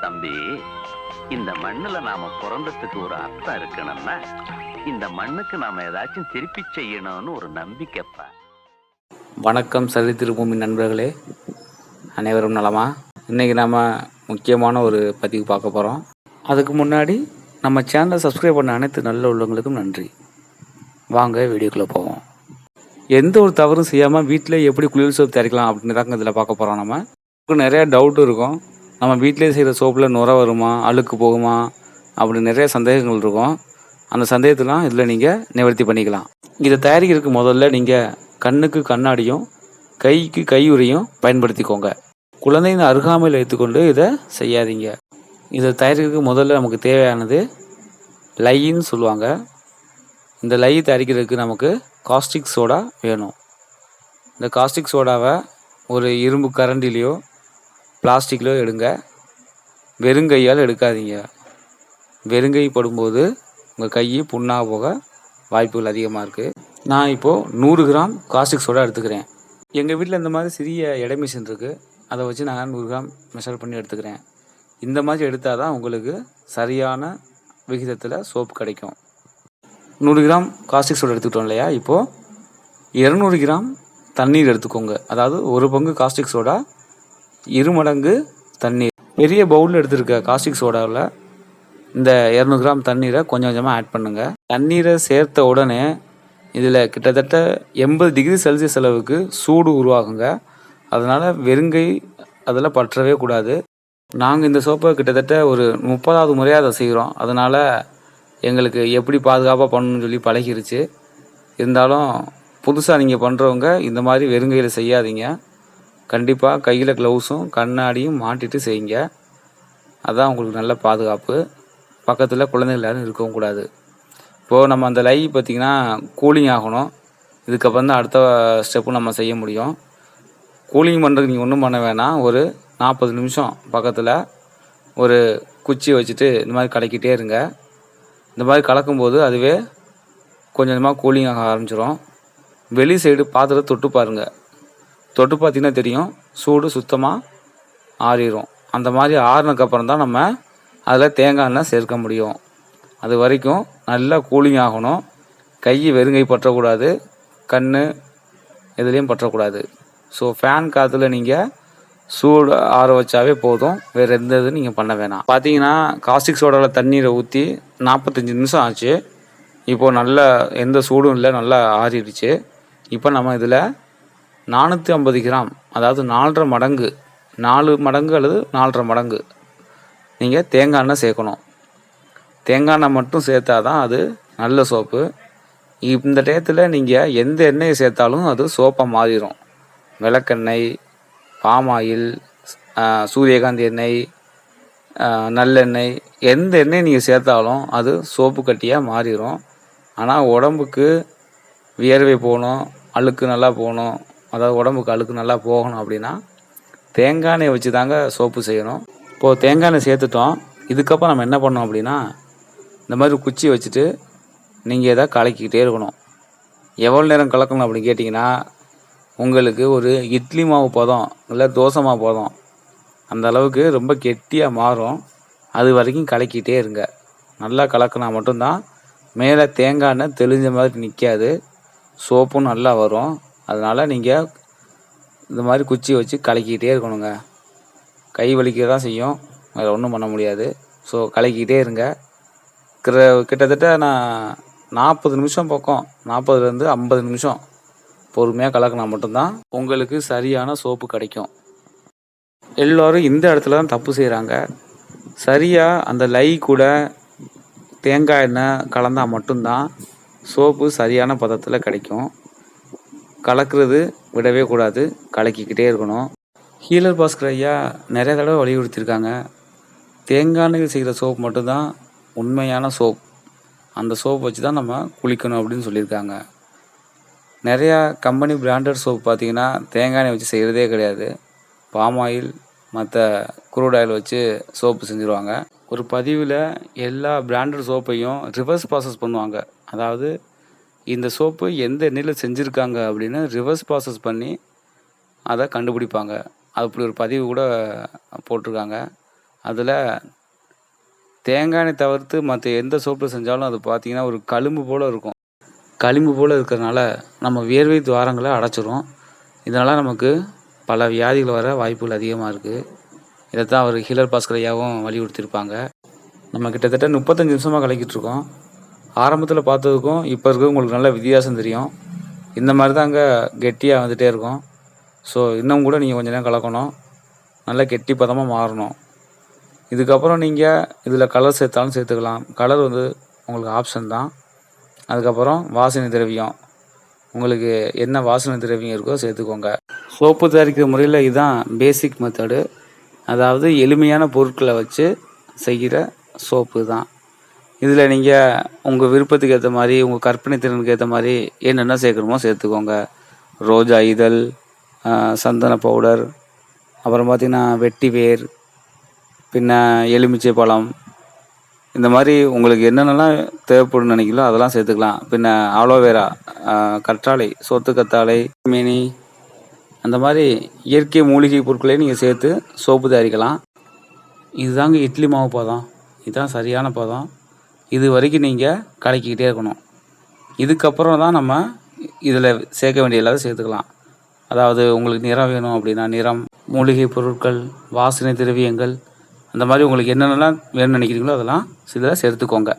தம்பி, இந்த மண்ணுல நாம பிறந்ததுக்கு ஒரு அர்த்தம் இருக்கணும்னா இந்த மண்ணுக்கு நாம ஏதாச்சும் திருப்பி செய்யணும்னு ஒரு நம்பிக்கைப்பா. வணக்கம் சரித்திருபூமி நண்பர்களே, அனைவரும் நலமா? இன்றைக்கி நாம் முக்கியமான ஒரு பதிவு பார்க்க போகிறோம். அதுக்கு முன்னாடி நம்ம சேனலை சப்ஸ்கிரைப் பண்ண அனைத்து நல்ல உள்ளவங்களுக்கும் நன்றி. வாங்க வீடியோக்குள்ளே போவோம். எந்த ஒரு தவறும் செய்யாமல் வீட்டில் எப்படி குளியல் சோப்பு தயாரிக்கலாம் அப்படின்னு தாங்க இதில் பார்க்க போகிறோம். நமக்கு நிறையா டவுட் இருக்கும். நம்ம வீட்டிலே செய்கிற சோப்பில் நுரை வருமா, அழுக்கு போகுமா, அப்படி நிறைய சந்தேகங்கள் இருக்கும். அந்த சந்தேகத்தெல்லாம் இதில் நீங்கள் நிவர்த்தி பண்ணிக்கலாம். இதை தயாரிக்கிறதுக்கு முதல்ல நீங்கள் கண்ணுக்கு கண்ணாடியும் கைக்கு கையுறையும் பயன்படுத்திக்கோங்க. குழந்தையின் அருகாமையில் வைத்துக்கொண்டு இதை செய்யாதீங்க. இதை தயாரிக்கிறதுக்கு முதல்ல நமக்கு தேவையானது லைன்னு சொல்லுவாங்க. இந்த லை தயாரிக்கிறதுக்கு நமக்கு காஸ்டிக் சோடா வேணும். இந்த காஸ்டிக் சோடாவை ஒரு இரும்பு கரண்டிலையோ பிளாஸ்டிக்லையோ எடுங்க. வெறுங்கையால் எடுக்காதீங்க. வெறுங்கை படும்போது உங்கள் கை புண்ணாக போக வாய்ப்புகள் அதிகமாக இருக்குது. நான் இப்போது 100 கிராம் காஸ்டிக் சோடா எடுத்துக்கிறேன். எங்கள் வீட்டில் இந்த மாதிரி சிறிய எடை மிஷின் இருக்குது. அதை வச்சு நான் 100 கிராம் மெஷர் பண்ணி எடுத்துக்கிறேன். இந்த மாதிரி எடுத்தால் தான் உங்களுக்கு சரியான விகிதத்தில் சோப்பு கிடைக்கும். 100 கிராம் காஸ்டிக் சோடா எடுத்துக்கிட்டோம் இல்லையா? இப்போது 200 கிராம் தண்ணீர் எடுத்துக்கோங்க. அதாவது ஒரு பங்கு காஸ்டிக் சோடா 2 மடங்கு தண்ணீர். பெரிய பவுலில் எடுத்துருக்க காஸ்டிக் சோடாவில் இந்த 200 கிராம் தண்ணீரை கொஞ்சம் கொஞ்சமாக ஆட் பண்ணுங்கள். தண்ணீரை சேர்த்த உடனே இதில் கிட்டத்தட்ட 80 டிகிரி செல்சியஸ் அளவுக்கு சூடு உருவாகுங்க. அதனால் வெறுங்கை அதில் பற்றவே கூடாது. நாங்கள் இந்த சோப்பை கிட்டத்தட்ட ஒரு 30வது முறையாக அதை செய்கிறோம். அதனால் எங்களுக்கு எப்படி பாதுகாப்பாக பண்ணணும்னு சொல்லி பழகிருச்சு. இருந்தாலும் புதுசாக நீங்கள் பண்ணுறவங்க இந்த மாதிரி வெறுங்கையில் செய்யாதீங்க. கண்டிப்பாக கையில் க்ளவுஸும் கண்ணாடியும் மாட்டிட்டு செய்யுங்க. அதுதான் உங்களுக்கு நல்ல பாதுகாப்பு. பக்கத்தில் குழந்தைகள் யாரும் இருக்கவும் கூடாது. இப்போது நம்ம அந்த லை பார்த்திங்கன்னா கூலிங் ஆகணும். இதுக்கப்புறம் தான் அடுத்த ஸ்டெப்பு நம்ம செய்ய முடியும். கூலிங் பண்ணுறதுக்கு நீங்கள் ஒன்றும் பண்ண வேணாம். ஒரு 40 நிமிஷம் பக்கத்தில் ஒரு குச்சி வச்சுட்டு இந்த மாதிரி கலக்கிட்டே இருங்க. இந்த மாதிரி கலக்கும்போது அதுவே கொஞ்சம் கொஞ்சமாக கூலிங் ஆக ஆரம்பிச்சிடும். வெளி சைடு பாத்திரத்தை தொட்டு பாருங்கள். தொட்டு பார்த்திங்கன்னா தெரியும், சூடு சுத்தமாக ஆறிடும். அந்த மாதிரி ஆறினதுக்கப்புறம் தான் நம்ம அதில் தேங்காய் எண்ணெய் சேர்க்க முடியும். அது வரைக்கும் நல்லா கூலிங் ஆகணும். கை வெறுங்கை பற்றக்கூடாது, கண் எதுலேயும் பற்றக்கூடாது. ஸோ ஃபேன் காற்றுல நீங்கள் சூடு ஆற வச்சாவே போதும். வேறு எந்த இதுவும் நீங்கள் பண்ண வேணாம். பார்த்தீங்கன்னா காஸ்டிக் சோடாவில் தண்ணீரை ஊற்றி 45 நிமிஷம் ஆச்சு. இப்போது நல்லா எந்த சூடும் இல்லை, நல்லா ஆறிடுச்சு. இப்போ நம்ம இதில் 450 கிராம், அதாவது 4.5 மடங்கு, 4 மடங்கு அல்லது 4.5 மடங்கு நீங்கள் தேங்காய் எண்ணெய் சேர்க்கணும். தேங்காய் எண்ணெய் மட்டும் சேர்த்தா தான் அது நல்ல சோப்பு. இந்த டயத்தில் நீங்கள் எந்த எண்ணெயை சேர்த்தாலும் அது சோப்பாக மாறிடும். விளக்கெண்ணெய், பாம் ஆயில், சூரியகாந்தி எண்ணெய், நல்லெண்ணெய், எந்த எண்ணெய் நீங்கள் சேர்த்தாலும் அது சோப்பு கட்டியாக மாறிடும். ஆனால் உடம்புக்கு வியர்வை போகணும், அழுக்கு நல்லா போகணும், அதாவது உடம்புக்கு அழுக்கு நல்லா போகணும் அப்படின்னா தேங்காய் எண்ணெயை வச்சு தாங்க சோப்பு செய்யணும். இப்போது தேங்காய் எண்ணெய் சேர்த்துட்டோம். இதுக்கப்புறம் நம்ம என்ன பண்ணோம் அப்படின்னா இந்த மாதிரி குச்சி வச்சுட்டு நீங்கள் எதாவது கலக்கிக்கிட்டே இருக்கணும். எவ்வளோ நேரம் கலக்கணும் அப்படின்னு கேட்டிங்கன்னா உங்களுக்கு ஒரு இட்லி மாவு பதம் இல்லை தோசை மாவு பதம் அந்த அளவுக்கு ரொம்ப கெட்டியாக மாறும். அது வரைக்கும் கலக்கிட்டே இருங்க. நல்லா கலக்கினா மட்டும்தான் மேலே தேங்காய் எண்ணெய் தெளிஞ்ச மாதிரி நிற்காது, சோப்பும் நல்லா வரும். அதனால் நீங்கள் இந்த மாதிரி குச்சி வச்சு கலக்கிக்கிட்டே இருக்கணுங்க. கை வலிக்க தான் செய்யும், வேறு ஒன்றும் பண்ண முடியாது. ஸோ கலக்கிக்கிட்டே இருங்க. கிட்டத்தட்ட நான் 40 நிமிஷம் பக்கம், 40லேருந்து 50 நிமிஷம் பொறுமையாக கலக்கினா மட்டும்தான் உங்களுக்கு சரியான சோப்பு கிடைக்கும். எல்லோரும் இந்த இடத்துல தான் தப்பு செய்கிறாங்க. சரியாக அந்த லை கூட தேங்காய் எண்ணெய் கலந்தால் மட்டும்தான் சோப்பு சரியான பதத்தில் கிடைக்கும். கலக்கிறது விடவே கூடாது, கலக்கிக்கிட்டே இருக்கணும். ஹீலர் பாஸ்கர் ஐயா நிறைய தடவை வலியுறுத்தியிருக்காங்க. தேங்காய் எண்ணெயில் செய்கிற சோப் மட்டும்தான் உண்மையான சோப். அந்த சோப் வச்சு தான் நம்ம குளிக்கணும் அப்படின்னு சொல்லியிருக்காங்க. நிறையா கம்பெனி பிராண்டட் சோப் பார்த்திங்கன்னா தேங்காய் எண்ணெய் வச்சு செய்கிறதே கிடையாது. பாம் ஆயில் மற்ற குரூட் ஆயில் வச்சு சோப்பு செஞ்சுருவாங்க. ஒரு பதிவில் எல்லா பிராண்டட் சோப்பையும் ரிவர்ஸ் ப்ராசஸ் பண்ணுவாங்க. அதாவது இந்த சோப்பு எந்த எண்ணெயில் செஞ்சுருக்காங்க அப்படின்னு ரிவர்ஸ் ப்ராசஸ் பண்ணி அதை கண்டுபிடிப்பாங்க. அப்படி ஒரு பதிவு கூட போட்டிருக்காங்க. அதில் தேங்காய் எண்ணெய் தவிர்த்து மற்ற எந்த சோப்பில் செஞ்சாலும் அது பார்த்திங்கன்னா ஒரு களிம்பு போல் இருக்கும். களிம்பு போல் இருக்கிறதுனால நம்ம வியர்வை துவாரங்களை அடைச்சிரும். இதனால் நமக்கு பல வியாதிகள் வர வாய்ப்புகள் அதிகமாக இருக்குது. இதைத்தான் அவர் ஹீலர் பாஸ்கர் ஐயாவும் வலியுறுத்தியிருப்பாங்க. நம்ம கிட்டத்தட்ட 35 நிமிஷமாக கலக்கிட்டுருக்கோம். ஆரம்பத்தில் பார்த்ததுக்கும் இப்போ இருக்கிறது உங்களுக்கு நல்ல வித்தியாசம் தெரியும். இந்த மாதிரி தாங்க கெட்டியாக வந்துகிட்டே இருக்கும். ஸோ இன்னும் கூட நீங்கள் கொஞ்சம் நேரம் கலக்கணும். நல்லா கெட்டி பதமாக மாறணும். இதுக்கப்புறம் நீங்கள் இதில் கலர் சேர்த்தாலும் சேர்த்துக்கலாம். கலர் வந்து உங்களுக்கு ஆப்ஷன் தான். அதுக்கப்புறம் வாசனை திரவியம், உங்களுக்கு என்ன வாசனை திரவியம் இருக்கோ சேர்த்துக்கோங்க. சோப்பு தயாரிக்கிற முறையில் இதுதான் பேசிக் மெத்தடு. அதாவது எளிமையான பொருட்களை வச்சு செய்கிற சோப்பு தான். இதில் நீங்கள் உங்கள் விருப்பத்துக்கு ஏற்ற மாதிரி, உங்கள் கற்பனை திறனுக்கு ஏற்ற மாதிரி என்னென்ன சேர்க்கணுமோ சேர்த்துக்கோங்க. ரோஜா இதழ், சந்தன பவுடர், அப்புறம் பார்த்திங்கன்னா வெட்டி வேர், பின்ன எலுமிச்சை பழம், இந்த மாதிரி உங்களுக்கு என்னென்னலாம் தேவைப்படுன்னு நினைக்கிறீங்களோ அதெல்லாம் சேர்த்துக்கலாம். பின்ன ஆலோவேரா, கற்றாழை, சோத்து கத்தாழை, மேனி, அந்த மாதிரி இயற்கை மூலிகை பொருட்களையும் நீங்கள் சேர்த்து சோப்பு தயாரிக்கலாம். இதுதாங்க இட்லி மாவு பதம். இதுதான் சரியான பதம். இது வரைக்கும் நீங்கள் கலக்கிக்கிட்டே இருக்கணும். இதுக்கப்புறம் தான் நம்ம இதில் சேர்க்க வேண்டிய எல்லாத்தையும் சேர்த்துக்கலாம். அதாவது உங்களுக்கு நிறம் வேணும் அப்படின்னா நிறம், மூலிகை பொருட்கள், வாசனை திரவியங்கள், அந்த மாதிரி உங்களுக்கு என்னென்னலாம் வேணும்னு நினைக்கிறீங்களோ அதெல்லாம் இதில் சேர்த்துக்கோங்க.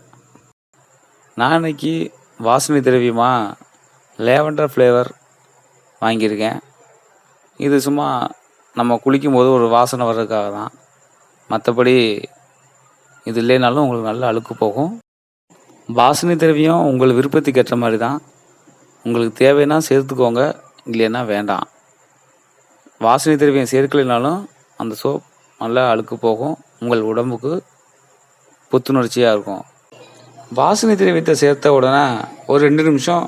நான் இன்னைக்கு வாசனை திரவியமாக லேவண்டர் ஃப்ளேவர் வாங்கியிருக்கேன். இது சும்மா நம்ம குளிக்கும் போது ஒரு வாசனை வர்றதுக்காக தான். மற்றபடி இது இல்லைனாலும் உங்களுக்கு நல்ல அழுக்கு போகும். வாசனை திரவியம் உங்கள் விருப்பத்துக்கு ஏற்ற மாதிரி தான். உங்களுக்கு தேவைன்னா சேர்த்துக்கோங்க, இல்லைன்னா வேண்டாம். வாசனை திரவியம் சேர்க்கலைனாலும் அந்த சோப் நல்லா அழுக்கு போகும். உங்கள் உடம்புக்கு புத்துணர்ச்சியாக இருக்கும். வாசனை திரவியத்தை சேர்த்த உடனே ஒரு 2 நிமிஷம்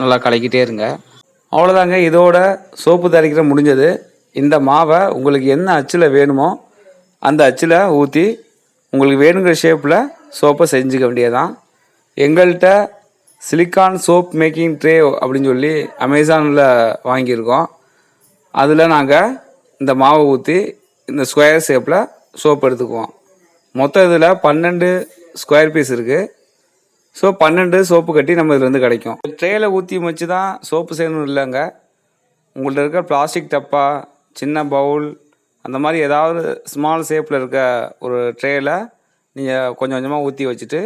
நல்லா கலக்கிட்டே இருங்க. அவ்வளோதாங்க, இதோட சோப்பு தயாரிக்கிற முடிஞ்சது. இந்த மாவை உங்களுக்கு என்ன அச்சில் வேணுமோ அந்த அச்சில் ஊற்றி உங்களுக்கு வேணுங்கிற ஷேப்பில் சோப்பை செஞ்சுக்க வேண்டியதான். எங்கள்கிட்ட சிலிக்கான் சோப் மேக்கிங் ட்ரே அப்படின்னு சொல்லி அமேசானில் வாங்கியிருக்கோம். அதில் நாங்கள் இந்த மாவை ஊற்றி இந்த ஸ்கொயர் ஷேப்பில் சோப் எடுத்துக்குவோம். மொத்தம் இதில் 12 ஸ்கொயர் பீஸ் இருக்குது. ஸோ 12 சோப்பு கட்டி நம்ம இதில் வந்து கிடைக்கும். ட்ரேயில் ஊற்றி வச்சு தான் சோப்பு செய்யணும் இல்லைங்க. உங்கள்கிட்ட இருக்க பிளாஸ்டிக் டப்பா, சின்ன பவுல், அந்த மாதிரி ஏதாவது ஸ்மால் ஷேப்பில் இருக்க ஒரு ட்ரேயில் நீங்கள் கொஞ்சம் கொஞ்சமாக ஊற்றி வச்சுட்டு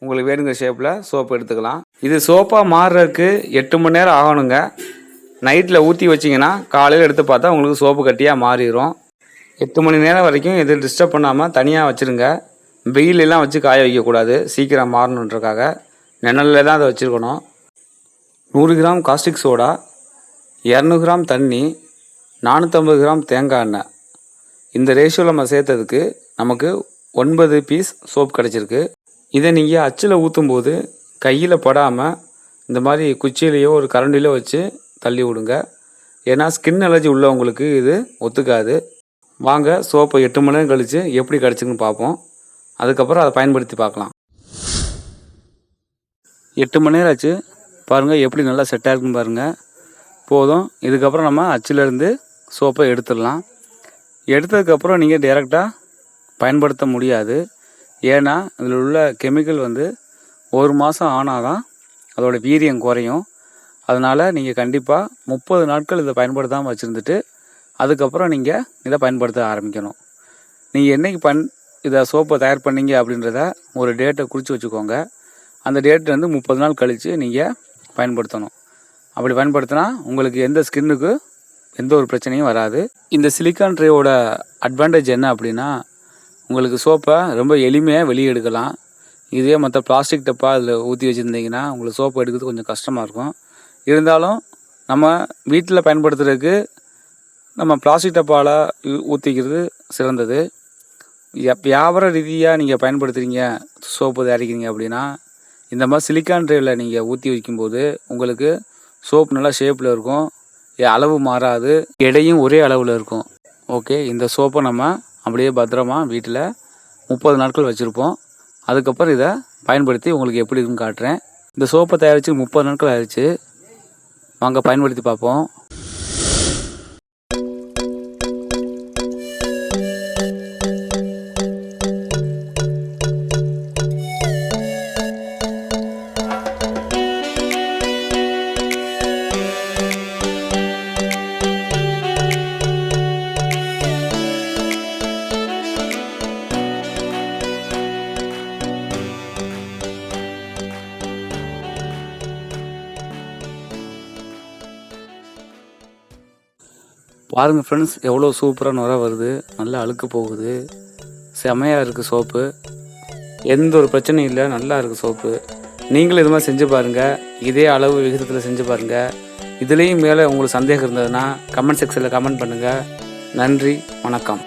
உங்களுக்கு வேணுங்கிற ஷேப்பில் சோப்பு எடுத்துக்கலாம். இது சோப்பாக மாறுறதுக்கு 8 மணி நேரம் ஆகணுங்க. நைட்டில் ஊற்றி வச்சிங்கன்னா காலையில் எடுத்து பார்த்தா உங்களுக்கு சோப்பு கட்டியாக மாறிடும். 8 மணி நேரம் வரைக்கும் எது டிஸ்டர்ப் பண்ணாமல் தனியாக வச்சுருங்க. வெயிலெல்லாம் வச்சு காய வைக்கக்கூடாது, சீக்கிரம் மாறணுன்றக்காக நிழலில் தான் அதை வச்சுருக்கணும். 100 கிராம் காஸ்டிக் சோடா, 200 கிராம் தண்ணி, 450 கிராம் தேங்காய் எண்ணெய், இந்த ரேஷியோவில் நம்ம சேர்த்ததுக்கு நமக்கு 9 பீஸ் சோப் கிடச்சிருக்கு. இதை நீங்கள் அச்சில் ஊற்றும் போது கையில் படாமல் இந்த மாதிரி குச்சியிலையோ ஒரு கரண்டிலையோ வச்சு தள்ளி விடுங்க. ஏன்னா ஸ்கின் அலர்ஜி உள்ளவங்களுக்கு இது ஒத்துக்காது. வாங்க சோப்பை 8 மணி நேரம் கழித்து எப்படி கிடச்சிருக்குன்னு பார்ப்போம். அதுக்கப்புறம் அதை பயன்படுத்தி பார்க்கலாம். 8 மணி நேரம் ஆச்சு, பாருங்கள் எப்படி நல்லா செட்டாக இருக்குன்னு பாருங்கள். போதும். இதுக்கப்புறம் நம்ம அச்சிலேருந்து சோப்பை எடுத்துடலாம். எடுத்ததுக்கப்புறம் நீங்கள் டைரெக்டாக பயன்படுத்த முடியாது. ஏன்னா இதில் உள்ள கெமிக்கல் வந்து 1 மாதம் ஆனால் தான் அதோடய வீரியம் குறையும். அதனால் நீங்கள் கண்டிப்பாக 30 நாட்கள் இதை பயன்படுத்தாமல் வச்சுருந்துட்டு அதுக்கப்புறம் நீங்கள் இதை பயன்படுத்த ஆரம்பிக்கணும். நீங்கள் என்றைக்கு இதை சோப்பை தயார் பண்ணீங்க அப்படின்றத ஒரு டேட்டை குறித்து வச்சுக்கோங்க. அந்த டேட்லேருந்து 30 நாள் கழித்து நீங்கள் பயன்படுத்தணும். அப்படி பயன்படுத்தினா உங்களுக்கு எந்த ஸ்கின்னுக்கு எந்த ஒரு பிரச்சனையும் வராது. இந்த சிலிக்கான் ட்ரேவோட அட்வான்டேஜ் என்ன அப்படின்னா, உங்களுக்கு சோப்பை ரொம்ப எளிமையாக வெளியே எடுக்கலாம். இதே மற்ற பிளாஸ்டிக் டப்பா அதில் ஊற்றி வச்சுருந்தீங்கன்னா உங்களுக்கு சோப்பு எடுக்கிறது கொஞ்சம் கஷ்டமாக இருக்கும். இருந்தாலும் நம்ம வீட்டில் பயன்படுத்துறதுக்கு நம்ம பிளாஸ்டிக் டப்பாவில் ஊற்றிக்கிறது சிறந்தது. வியாபார ரீதியாக நீங்கள் பயன்படுத்துகிறீங்க, சோப்பு தயாரிக்கிறீங்க அப்படின்னா இந்த மாதிரி சிலிக்கான் ட்ரேவில் நீங்கள் ஊற்றி வைக்கும்போது உங்களுக்கு சோப்பு நல்லா ஷேப்பில் இருக்கும், அளவு மாறாது, எடையும் ஒரே அளவில் இருக்கும். ஓகே, இந்த சோப்பை நம்ம அப்படியே பத்திரமா வீட்டில் 30 நாட்கள் வச்சுருப்போம். அதுக்கப்புறம் இதை பயன்படுத்தி உங்களுக்கு எப்படி இருக்குன்னு காட்டுறேன். இந்த சோப்பை தயாரித்து 30 நாட்கள் ஆயிடுச்சு. வாங்க பயன்படுத்தி பார்ப்போம். பாருங்கள் ஃப்ரெண்ட்ஸ், எவ்வளோ சூப்பராக நுரை வருது, நல்லா அழுக்கு போகுது, செமையாக இருக்குது சோப்பு. எந்த ஒரு பிரச்சனையும் இல்லை, நல்லா இருக்குது சோப்பு. நீங்களும் இது மாதிரி செஞ்சு பாருங்கள், இதே அளவு விகிதத்தில் செஞ்சு பாருங்கள். இதுலேயும் மேலே உங்களுக்கு சந்தேகம் இருந்ததுன்னா கமெண்ட் செக்ஷனில் கமெண்ட் பண்ணுங்கள். நன்றி, வணக்கம்.